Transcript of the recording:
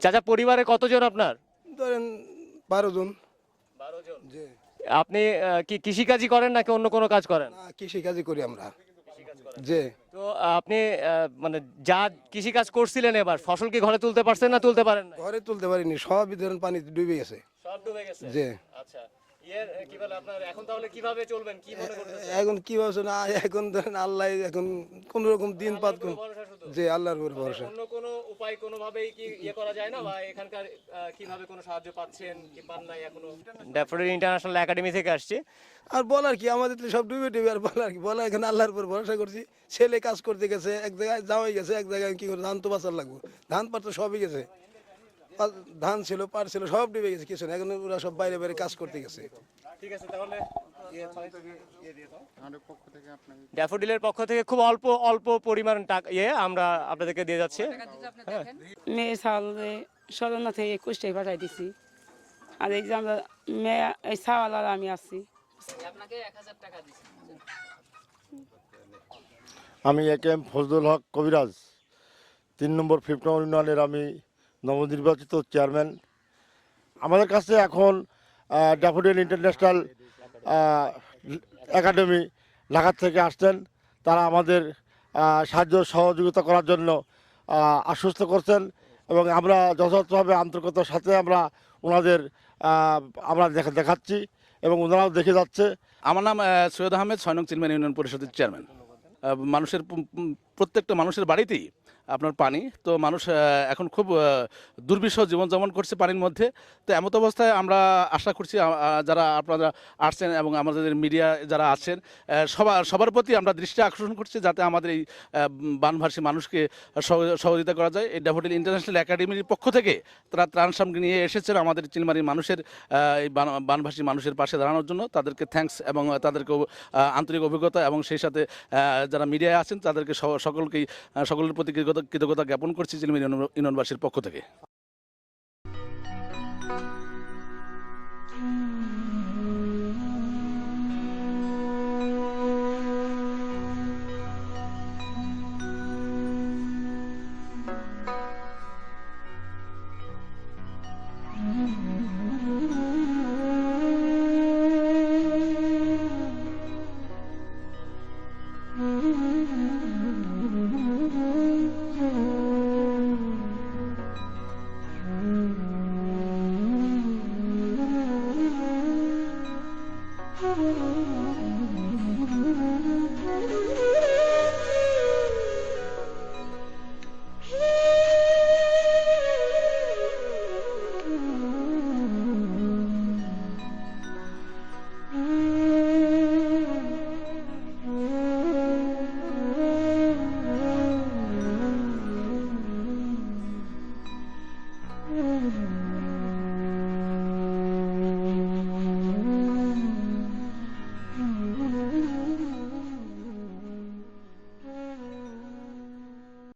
চাচা পরিবারে কতজন আপনার? ধরেন 12 জন। 12 জন। জি। আপনি কি কৃষিকাজই করেন নাকি অন্য কোনো কাজ করেন? না, কৃষিকাজই করি আমরা। জি। তো আপনি মানে যা কৃষিকাজ করছিলেন এবার ফসল কি ঘরে তুলতে পারছেন না তুলতে পারেন না? ঘরে তুলতে পারিনি, সবই ধরেন পানিতে ডুবে গেছে। সব ডুবে গেছে। জি। আচ্ছা। কি বলে আপনার এখন তাহলে কিভাবে চলবেন কি মনে করতেছেন? এখন কি বলছো না, এখন ধরেন আল্লাহ এখন কোন রকম দিন পাত কোন। ভরসা শুধু। জি, আল্লাহর উপর ভরসা। অন্য কোনো উপায় কোনোভাবেই কি করা যায় না বা এখানকার কিভাবে কোনো সাহায্য পাচ্ছেন কি পান নাই এখনো? ড্যাফোডিল ইন্টারন্যাশনাল একাডেমি থেকে আসছে। আর বলার কি, আমাদের তো সব ডুবে ডুবে, আর বলার কি, বলা এখানে আল্লাহর উপর ভরসা করছি। ছেলে কাজ করতে গেছে এক জায়গায়, যাওয়াই গেছে এক জায়গায়, কি করে ধান তো বাঁচার লাগবে, ধান পাট তো সবই গেছে। ধান ছিল, পাট ছিল, সব ডুবে গেছে, কিছু না, এখন ওরা সব বাইরে বাইরে কাজ করতে গেছে। ঠিক আছে তাহলে ড্যাফোডিলের পক্ষ থেকে খুব অল্প অল্প পরিমাণ টাকা আমরা আপনাদেরকে দিয়ে যাচ্ছি। হ্যাঁ। মেয়ে সালে সদনা থেকে 21 টাকা পাঠাই দিছি। আর এই যে আমরা মেয়ে এই সাওয়ালার আমি আছি। আপনাকে 1000 টাকা দিছি। আমি একেএম ফজলুল হক কবিরাজ, 3 নম্বর 5 নম্বর ইউনিয়নের আমি নবনির্বাচিত চেয়ারম্যান। আমাদের কাছে এখন ড্যাফোডিল ইন্টারন্যাশনাল একাডেমি ঢাকা থেকে আসছেন। তারা আমাদের সাহায্য সহযোগিতা করার জন্য আশ্বস্ত করছেন এবং আমরা যথাযথভাবে আন্তরিকতার সাথে ওনাদের আমরা দেখাচ্ছি এবং ওনারাও দেখে যাচ্ছে। আমার নাম সৈয়দ আহমেদ, 6 নং চিলম্যান ইউনিয়ন পরিষদের চেয়ারম্যান। মানুষের প্রত্যেকটা মানুষের বাড়িতেই আপনার পানি, তো মানুষ এখন খুব দুর্বিষহ জীবনযাপন করছে পানির মধ্যে। তো এমত অবস্থায় আমরা আশা করছি যারা আপনারা আসছেন এবং আমাদের মিডিয়া যারা আছেন সবার প্রতি আমরা দৃষ্টি আকর্ষণ করছি যাতে আমাদের এই বানভাসী মানুষকে সহযোগিতা করা যায়। এই ড্যাফোডিল ইন্টারন্যাশনাল একাডেমির পক্ষ থেকে তারা ত্রাণ সামগ্রী নিয়ে এসেছেন আমাদের চিলমারির মানুষের এই বানভাসী মানুষের পাশে দাঁড়ানোর জন্য। তাদেরকে থ্যাঙ্কস এবং তাদেরকে আন্তরিক অভিজ্ঞতা এবং সেই সাথে যারা মিডিয়ায় আছেন তাদেরকে সকলের প্রতি কৃতজ্ঞতা জ্ঞাপন করছি চিলমারি ইউনিয়নবাসীর পক্ষ থেকে।